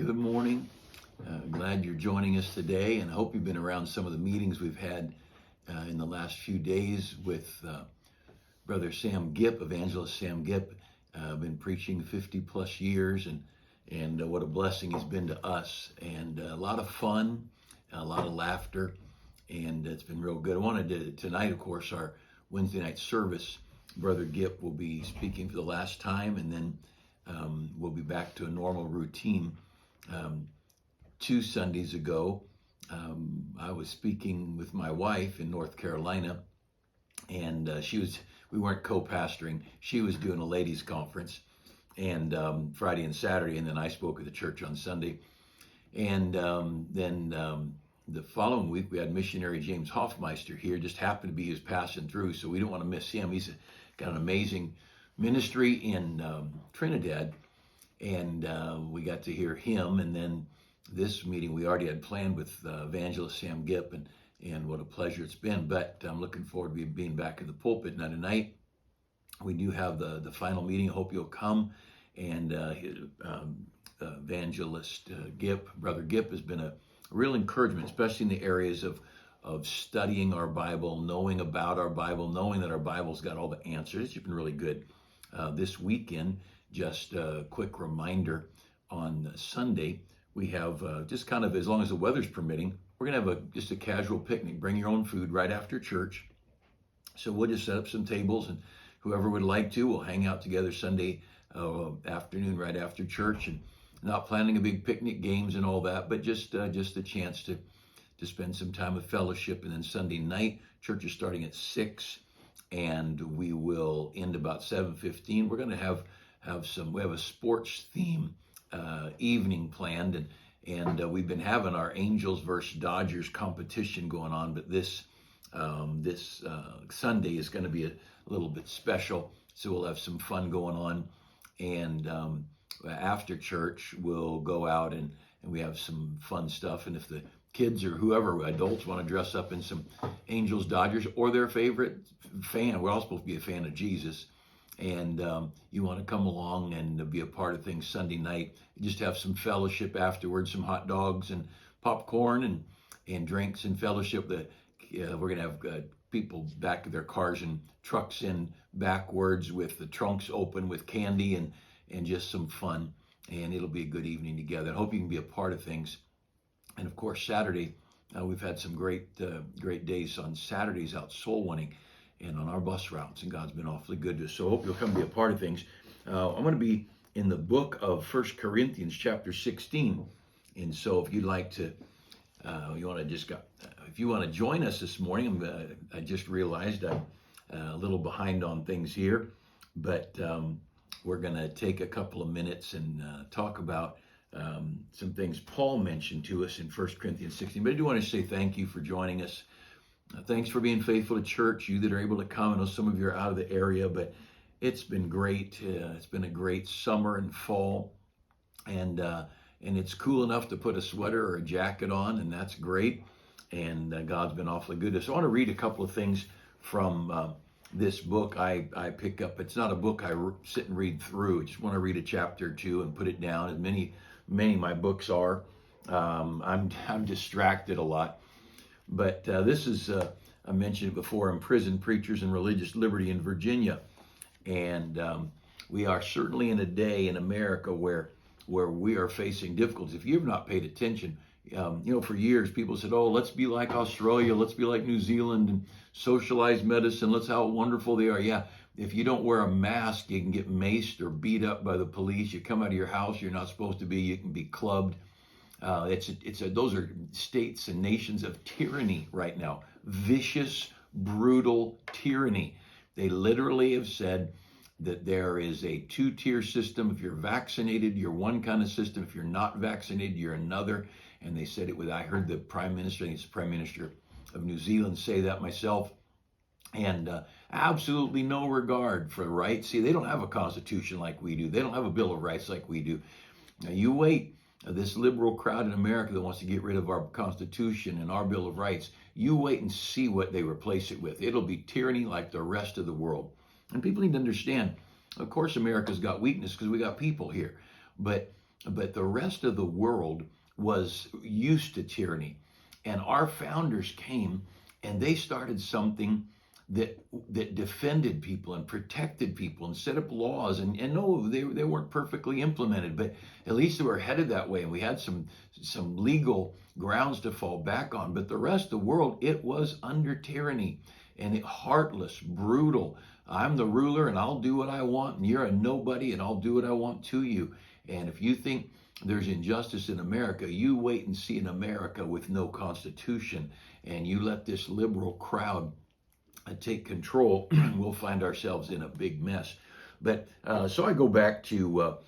Good morning. Glad you're joining us today, and I hope you've been around some of the meetings we've had in the last few days with Brother Sam Gipp, Evangelist Sam Gipp. Been preaching 50 plus years, and what a blessing he's been to us, and a lot of fun, a lot of laughter, and it's been real good. I wanted to, tonight, of course, our Wednesday night service, Brother Gipp will be speaking for the last time, and then we'll be back to a normal routine. 2 Sundays ago, I was speaking with my wife in North Carolina, and we weren't co-pastoring. She was doing a ladies' conference, and Friday and Saturday, and then I spoke at the church on Sunday. And then the following week, we had missionary James Hoffmeister here. Just happened to be his passing through, so we don't want to miss him. He's got an amazing ministry in Trinidad, and we got to hear him. And then this meeting we already had planned with Evangelist Sam Gipp, and what a pleasure it's been. But I'm looking forward to being back in the pulpit. Now tonight we do have the final meeting. I hope you'll come. And Evangelist Gipp, Brother Gipp, has been a real encouragement, especially in the areas of studying our Bible, knowing about our Bible, knowing that our Bible's got all the answers. It's been really good. This weekend, just a quick reminder, on Sunday, we have, just kind of as long as the weather's permitting, we're going to have just a casual picnic. Bring your own food right after church. So we'll just set up some tables, and whoever would like to, we'll hang out together Sunday afternoon right after church. And not planning a big picnic, games and all that, but just a chance to spend some time of fellowship. And then Sunday night, church is starting at 6, and we will end about 7:15. We're going to we have a sports theme evening planned, and we've been having our Angels versus Dodgers competition going on, but this Sunday is going to be a little bit special, so we'll have some fun going on. And after church, we'll go out and we have some fun stuff. And if the kids or whoever, adults, want to dress up in some Angels, Dodgers, or their favorite fan, we're all supposed to be a fan of Jesus, and you want to come along and be a part of things Sunday night, just have some fellowship afterwards, some hot dogs and popcorn and drinks and fellowship. We're going to have people back in their cars and trucks in backwards with the trunks open with candy and just some fun. And it'll be a good evening together. I hope you can be a part of things. And of course, Saturday, we've had some great days on Saturdays out soul winning and on our bus routes, and God's been awfully good to us. So I hope you'll come be a part of things. I'm going to be in the book of 1 Corinthians chapter 16. And so if you'd like to, if you want to join us this morning, I just realized I'm a little behind on things here, but we're going to take a couple of minutes and talk about some things Paul mentioned to us in 1 Corinthians 16. But I do want to say thank you for joining us. Thanks for being faithful to church, you that are able to come. I know some of you are out of the area, but it's been great. It's been a great summer and fall, and it's cool enough to put a sweater or a jacket on, and that's great. And God's been awfully good. So I want to read a couple of things from this book I pick up. It's not a book I sit and read through. I just want to read a chapter or two and put it down, as many of my books are. I'm distracted a lot. But this is, I mentioned it before, Imprisoned Preachers and Religious Liberty in Virginia. And we are certainly in a day in America where we are facing difficulties. If you have not paid attention, for years people said, oh, let's be like Australia, let's be like New Zealand and socialize medicine, let's how wonderful they are. Yeah, if you don't wear a mask, you can get maced or beat up by the police. You come out of your house, you're not supposed to be, you can be clubbed. Those are states and nations of tyranny right now. Vicious, brutal tyranny. They literally have said that there is a 2-tier system. If you're vaccinated, you're one kind of system. If you're not vaccinated, you're another. And they said it I heard the Prime Minister, I think it's the Prime Minister of New Zealand, say that myself. And absolutely no regard for rights. See, they don't have a constitution like we do. They don't have a Bill of Rights like we do. Now you wait. This liberal crowd in America that wants to get rid of our Constitution and our Bill of Rights, you wait and see what they replace it with. It'll be tyranny like the rest of the world. And people need to understand, of course, America's got weakness because we got people here. But but the rest of the world was used to tyranny. And our founders came and they started something that defended people and protected people and set up laws. And no, they weren't perfectly implemented, but at least they were headed that way. And we had some legal grounds to fall back on. But the rest of the world, it was under tyranny, and heartless, brutal. I'm the ruler and I'll do what I want, and you're a nobody and I'll do what I want to you. And if you think there's injustice in America, you wait and see an America with no constitution, and you let this liberal crowd take control, we'll find ourselves in a big mess. But so I go back to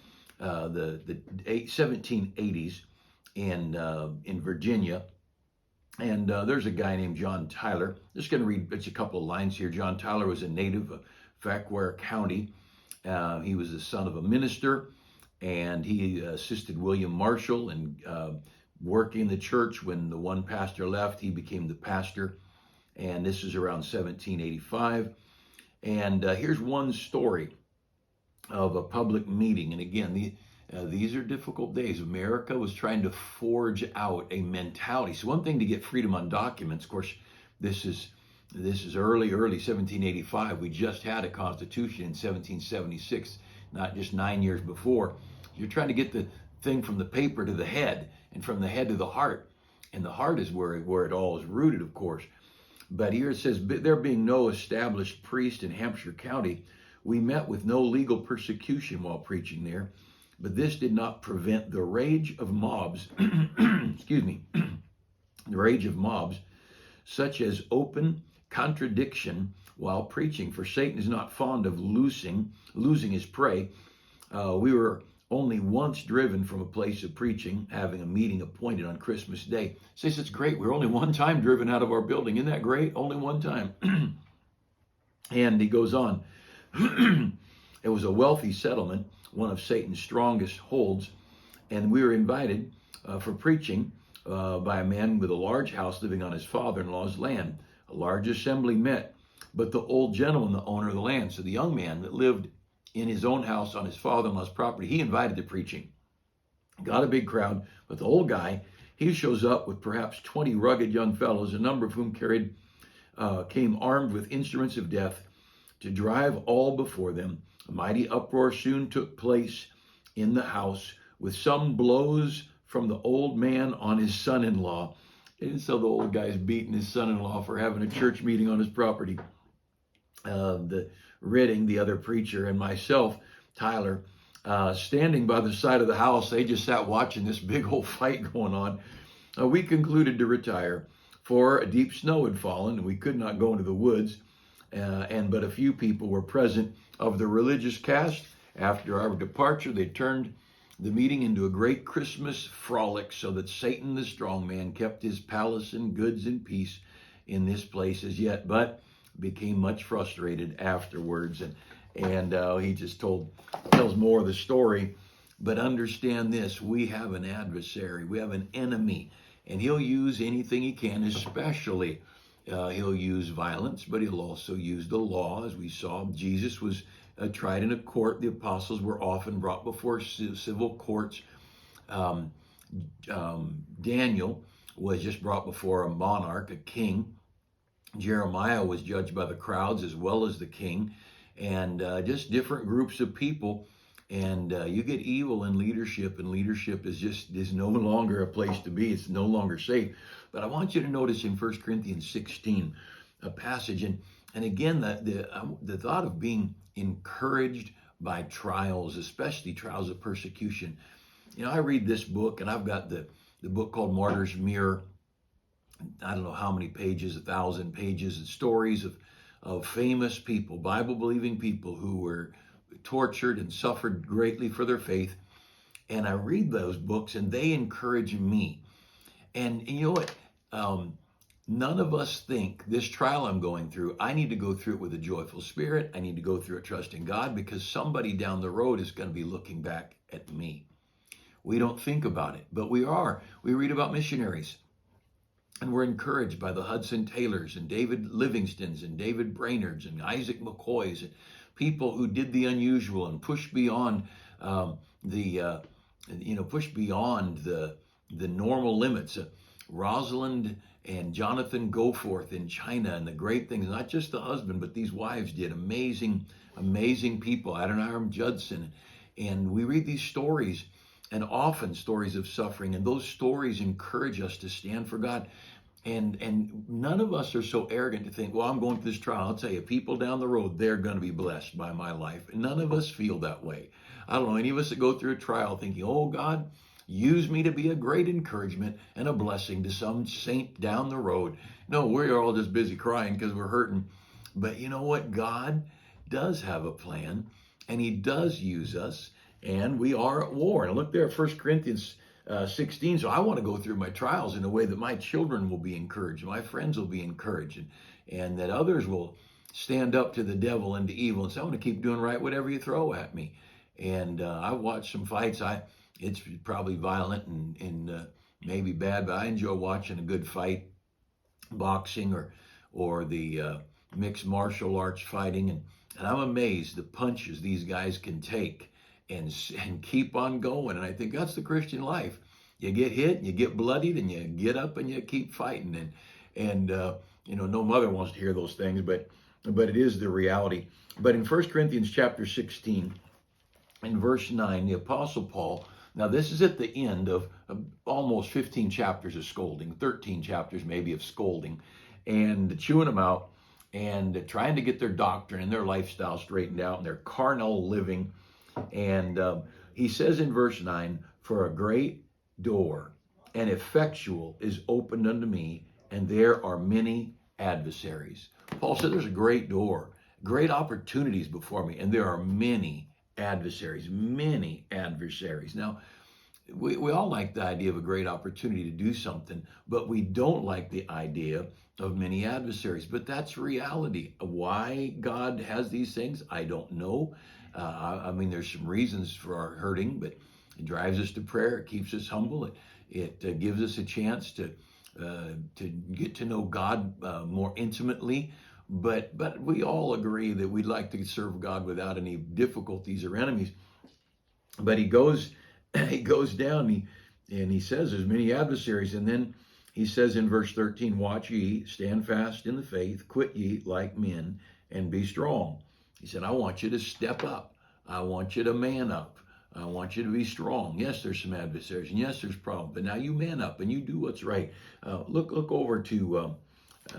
the 1780s in Virginia, and there's a guy named John Tyler. Just going to read just a couple of lines here. John Tyler was a native of Fauquier County. He was the son of a minister, and he assisted William Marshall in working the church. When the one pastor left, he became the pastor. And this is around 1785. And here's one story of a public meeting. And again, these are difficult days. America was trying to forge out a mentality. So one thing to get freedom on documents, of course, this is early 1785. We just had a constitution in 1776, not just 9 years before. You're trying to get the thing from the paper to the head, and from the head to the heart. And the heart is where it all is rooted, of course. But here it says, there being no established priest in Hampshire County, we met with no legal persecution while preaching there. But this did not prevent the rage of mobs, excuse me, the rage of mobs, such as open contradiction while preaching. For Satan is not fond of losing his prey. We were only once driven from a place of preaching, having a meeting appointed on Christmas Day. Says it's great. We're only one time driven out of our building. Isn't that great? Only one time. And he goes on. It was a wealthy settlement, one of Satan's strongest holds, and we were invited for preaching by a man with a large house living on his father-in-law's land. A large assembly met, but the old gentleman, the owner of the land, so the young man that lived in his own house on his father-in-law's property, he invited the preaching. Got a big crowd, but the old guy, he shows up with perhaps 20 rugged young fellows, a number of whom came armed with instruments of death to drive all before them. A mighty uproar soon took place in the house, with some blows from the old man on his son-in-law. And so the old guy's beating his son-in-law for having a church meeting on his property. The Redding, the other preacher, and myself, Tyler, standing by the side of the house. They just sat watching this big old fight going on. We concluded to retire, for a deep snow had fallen, and we could not go into the woods. But a few people were present of the religious caste. After our departure, they turned the meeting into a great Christmas frolic, so that Satan, the strong man, kept his palace and goods in peace in this place as yet, but became much frustrated afterwards. And he just tells more of the story. But understand this: we have an adversary, we have an enemy, and he'll use anything he can, especially he'll use violence, but he'll also use the law. As we saw, Jesus was tried in a court. The apostles were often brought before civil courts. Daniel was just brought before a monarch, a king. Jeremiah was judged by the crowds as well as the king, and just different groups of people. And you get evil in leadership, and leadership is no longer a place to be. It's no longer safe. But I want you to notice in 1 Corinthians 16 a passage, and again the thought of being encouraged by trials, especially trials of persecution. You know, I read this book, and I've got the book called Martyr's Mirror. I don't know how many pages, 1,000 pages, and stories of famous people, Bible-believing people who were tortured and suffered greatly for their faith. And I read those books, and they encourage me. And you know what? None of us think this trial I'm going through, I need to go through it with a joyful spirit. I need to go through it trusting God, because somebody down the road is going to be looking back at me. We don't think about it, but we are. We read about missionaries, and we're encouraged by the Hudson Taylors and David Livingstons and David Brainards and Isaac McCoys, and people who did the unusual and pushed beyond the push beyond the normal limits. Rosalind and Jonathan Goforth in China, and the great things, not just the husband, but these wives did. Amazing, amazing people. Adoniram Judson. And we read these stories, and often stories of suffering, and those stories encourage us to stand for God. And none of us are so arrogant to think, well, I'm going through this trial. I'll tell you, people down the road, they're going to be blessed by my life. And none of us feel that way. I don't know any of us that go through a trial thinking, oh, God, use me to be a great encouragement and a blessing to some saint down the road. No, we're all just busy crying because we're hurting. But you know what? God does have a plan, and he does use us, and we are at war. And look there at 1 Corinthians 16. So I want to go through my trials in a way that my children will be encouraged, my friends will be encouraged, and that others will stand up to the devil and to evil and say, I want to keep doing right whatever you throw at me. And I've watched some fights. It's probably violent and maybe bad, but I enjoy watching a good fight, boxing or the mixed martial arts fighting, and I'm amazed the punches these guys can take and keep on going. And I think that's the Christian life. You get hit, and you get bloodied, and you get up and you keep fighting. And no mother wants to hear those things, but it is the reality. But in 1 Corinthians chapter 16, in verse 9, the Apostle Paul, now this is at the end of almost 15 chapters of scolding, 13 chapters maybe of scolding, and chewing them out and trying to get their doctrine and their lifestyle straightened out and their carnal living. And he says in verse 9, for a great door and effectual is opened unto me, and there are many adversaries. Paul said there's a great door, great opportunities before me, and there are many adversaries, many adversaries. Now, we all like the idea of a great opportunity to do something, but we don't like the idea of many adversaries. But that's reality. Why God has these things, I don't know. I mean, there's some reasons for our hurting, but it drives us to prayer. It keeps us humble. It gives us a chance to get to know God more intimately. But we all agree that we'd like to serve God without any difficulties or enemies. But he goes down and he says there's many adversaries. And then he says in verse 13, watch ye, stand fast in the faith, quit ye like men, and be strong. He said, I want you to step up. I want you to man up. I want you to be strong. Yes, there's some adversaries, and yes, there's problems, but now you man up and you do what's right. Look over to,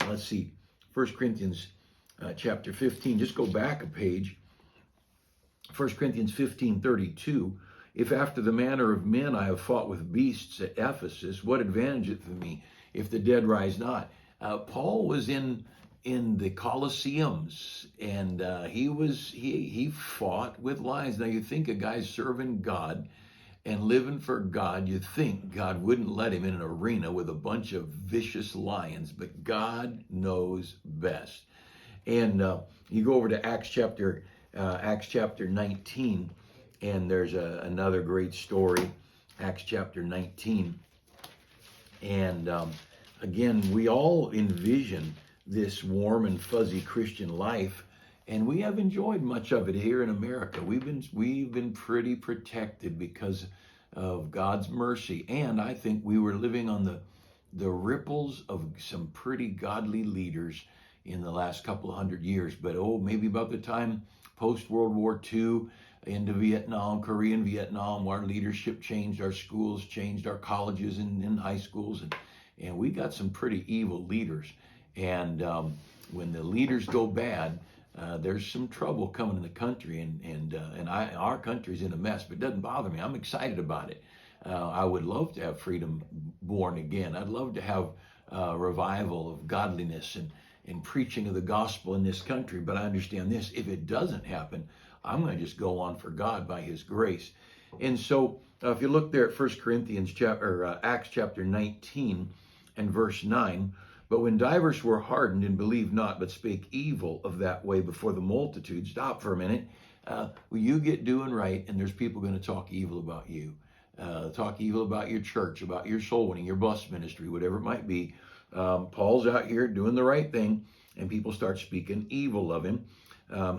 let's see, 1 Corinthians chapter 15. Just go back a page. 1 Corinthians 15:32. If after the manner of men I have fought with beasts at Ephesus, what advantage is it for me if the dead rise not? Paul was in the Colosseums, and he fought with lions. Now you think a guy's serving God and living for God, you think God wouldn't let him in an arena with a bunch of vicious lions, but God knows best. And you go over to Acts chapter 19, and there's another great story, Acts chapter 19. And again, we all envision this warm and fuzzy Christian life, and we have enjoyed much of it here in America. We've been pretty protected because of God's mercy, and I think we were living on the ripples of some pretty godly leaders in the last couple of hundred years. But maybe about the time post World War II into Vietnam, Korean Vietnam, our leadership changed, our schools changed, our colleges and high schools, and we got some pretty evil leaders. And when the leaders go bad, there's some trouble coming in the country, and our country's in a mess, but it doesn't bother me. I'm excited about it. I would love to have freedom born again. I'd love to have revival of godliness and preaching of the gospel in this country, but I understand this. If it doesn't happen, I'm going to just go on for God by his grace. And so if you look there at 1 Corinthians Acts chapter 19 and verse 9, but when divers were hardened and believed not, but spake evil of that way before the multitude. Stop for a minute. You get doing right, and there's people going to talk evil about you. Talk evil about your church, about your soul winning, your bus ministry, whatever it might be. Paul's out here doing the right thing, and people start speaking evil of him.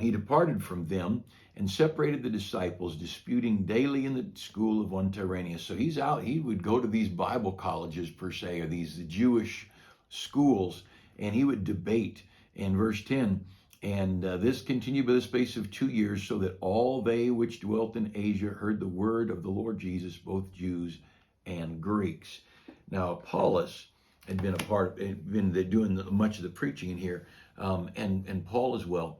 he departed from them and separated the disciples, disputing daily in the school of one Tyrannus. So he's out. He would go to these Bible colleges, per se, or these Jewish schools, and he would debate. In verse 10, and this continued by the space of 2 years, so that all they which dwelt in Asia heard the word of the Lord Jesus, both Jews and Greeks. Now, Apollos had been doing much of the preaching in here, and Paul as well.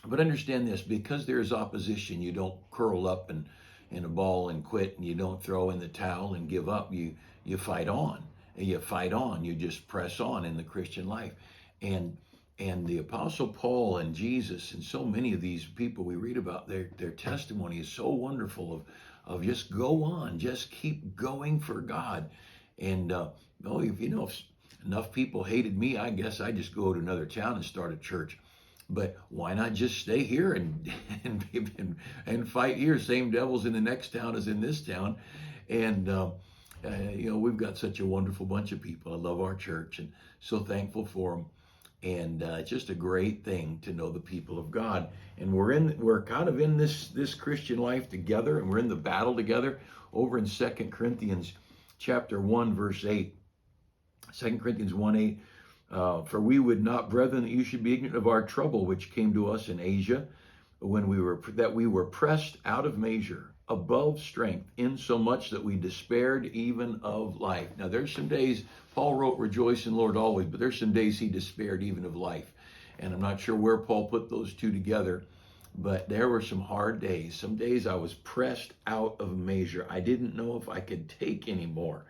But understand this, because there is opposition, you don't curl up in a ball and quit, and you don't throw in the towel and give up. You fight on. You fight on. You just press on in the Christian life. And the Apostle Paul and Jesus and so many of these people we read about, their testimony is so wonderful of just go on, just keep going for God. And if enough people hated me, I guess I just go to another town and start a church. But why not just stay here and fight here? Same devils in the next town as in this town. And we've got such a wonderful bunch of people. I love our church and so thankful for them. And it's just a great thing to know the people of God. And we're kind of in this Christian life together, and we're in the battle together over in 2 Corinthians chapter 1, verse 8. 2 Corinthians 1:8. For we would not, brethren, that you should be ignorant of our trouble which came to us in Asia, when we were pressed out of measure, above strength, insomuch that we despaired even of life. Now there's some days, Paul wrote, rejoice in the Lord always, but there's some days he despaired even of life. And I'm not sure where Paul put those two together, but there were some hard days. Some days I was pressed out of measure. I didn't know if I could take any more.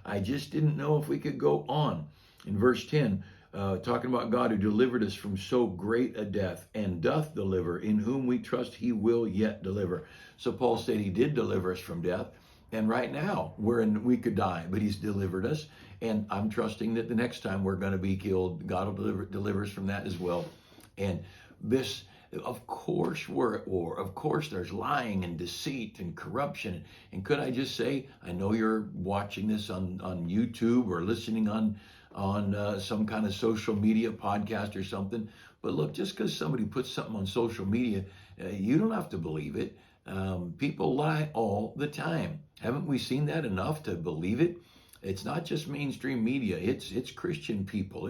I just didn't know if we could go on. In verse 10, talking about God who delivered us from so great a death, and doth deliver, in whom we trust he will yet deliver. So Paul said he did deliver us from death, and right now we could die, but he's delivered us, and I'm trusting that the next time we're going to be killed, God will deliver us from that as well. And this, of course, we're at war. Of course, there's lying and deceit and corruption. And could I just say, I know you're watching this on YouTube or listening on some kind of social media podcast or something. But look, just because somebody puts something on social media, you don't have to believe it. People lie all the time. Haven't we seen that enough to believe it? It's not just mainstream media. It's Christian people.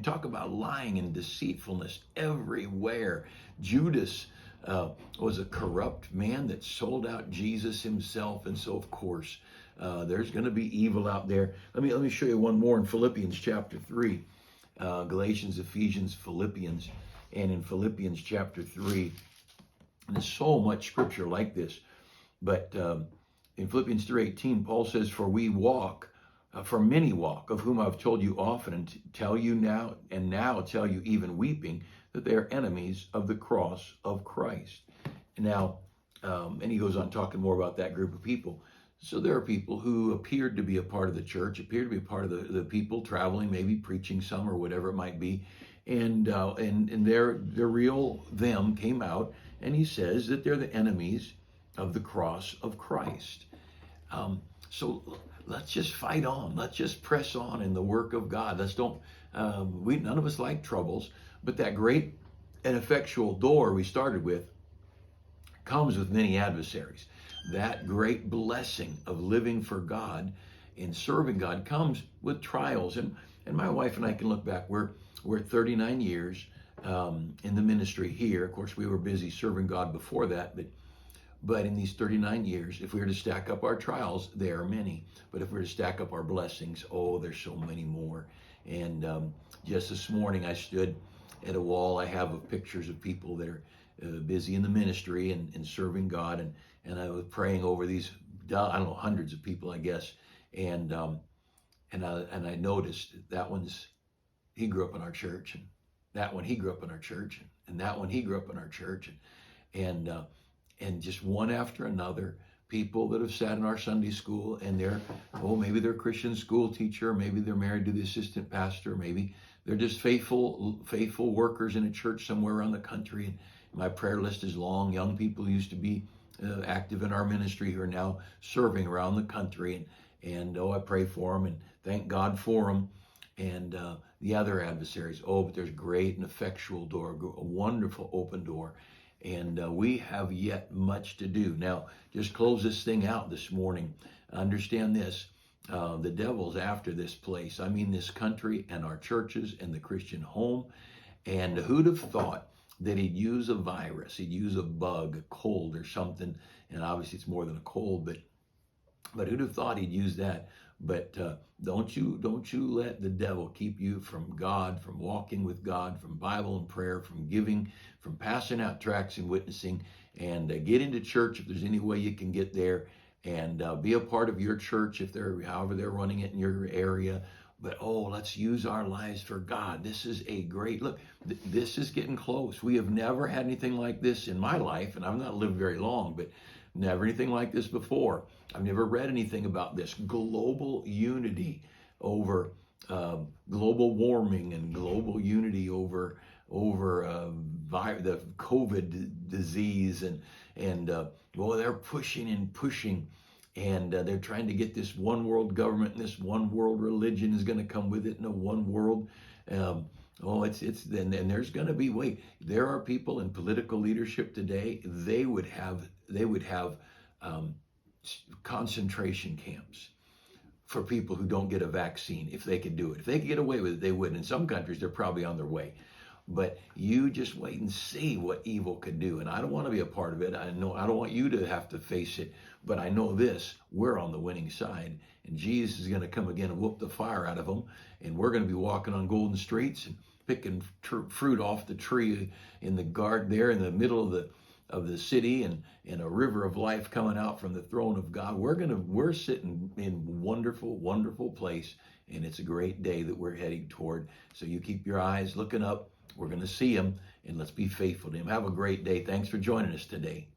Talk about lying and deceitfulness everywhere. Judas was a corrupt man that sold out Jesus himself. And so, of course, there's going to be evil out there. Let me show you one more in Philippians chapter 3. Galatians, Ephesians, Philippians. And in Philippians chapter 3, and there's so much scripture like this. But in Philippians 3:18, Paul says, for many walk, of whom I've told you often, and tell you now, and now tell you even weeping, that they are enemies of the cross of Christ. Now, and he goes on talking more about that group of people. So there are people who appeared to be a part of the church, appeared to be a part of the people traveling, maybe preaching some or whatever it might be, and their real them came out, and he says that they're the enemies of the cross of Christ. So let's just fight on. Let's just press on in the work of God. None of us like troubles, but that great and effectual door we started with comes with many adversaries. That great blessing of living for God and serving God comes with trials. And my wife and I can look back. We're 39 years in the ministry here. Of course, we were busy serving God before that, but in these 39 years, if we were to stack up our trials, there are many. But if we were to stack up our blessings, there's so many more. And just this morning, I stood at a wall I have of pictures of people that are busy in the ministry and serving God. And I was praying over these, hundreds of people, I guess. And I noticed that he grew up in our church, and that one, he grew up in our church, and that one, he grew up in our church. And just one after another, people that have sat in our Sunday school, and maybe they're a Christian school teacher, maybe they're married to the assistant pastor, maybe they're just faithful workers in a church somewhere around the country. And my prayer list is long. Young people who used to be active in our ministry who are now serving around the country. And I pray for them and thank God for them. and the other adversaries. Oh, but there's great and effectual door, a wonderful open door. And we have yet much to do. Now, just close this thing out this morning. Understand this. The devil's after this place. I mean, this country and our churches and the Christian home. And who'd have thought that he'd use a virus, he'd use a bug, a cold or something. And obviously it's more than a cold, but who'd have thought he'd use that? But don't you let the devil keep you from God, from walking with God, from Bible and prayer, from giving, from passing out tracts and witnessing, and get into church if there's any way you can get there, and be a part of your church if however they're running it in your area. But let's use our lives for God. This is a great look. This is getting close. We have never had anything like this in my life, and I've not lived very long, but never anything like this before. I've never read anything about this global unity over global warming and global unity over the COVID disease, and they're pushing and pushing, and they're trying to get this one world government, and this one world religion is going to come with it, and a one world. And there's going to be there are people in political leadership today. They would have concentration camps for people who don't get a vaccine if they could do it. If they could get away with it, they would. In some countries, they're probably on their way. But you just wait and see what evil could do. And I don't want to be a part of it. I don't want you to have to face it. But I know this, we're on the winning side. And Jesus is going to come again and whoop the fire out of them. And we're going to be walking on golden streets and picking fruit off the tree in the garden there in the middle of the city, and a river of life coming out from the throne of God. We're sitting in wonderful, wonderful place, and it's a great day that we're heading toward. So you keep your eyes looking up. We're going to see him, and let's be faithful to him. Have a great day. Thanks for joining us today.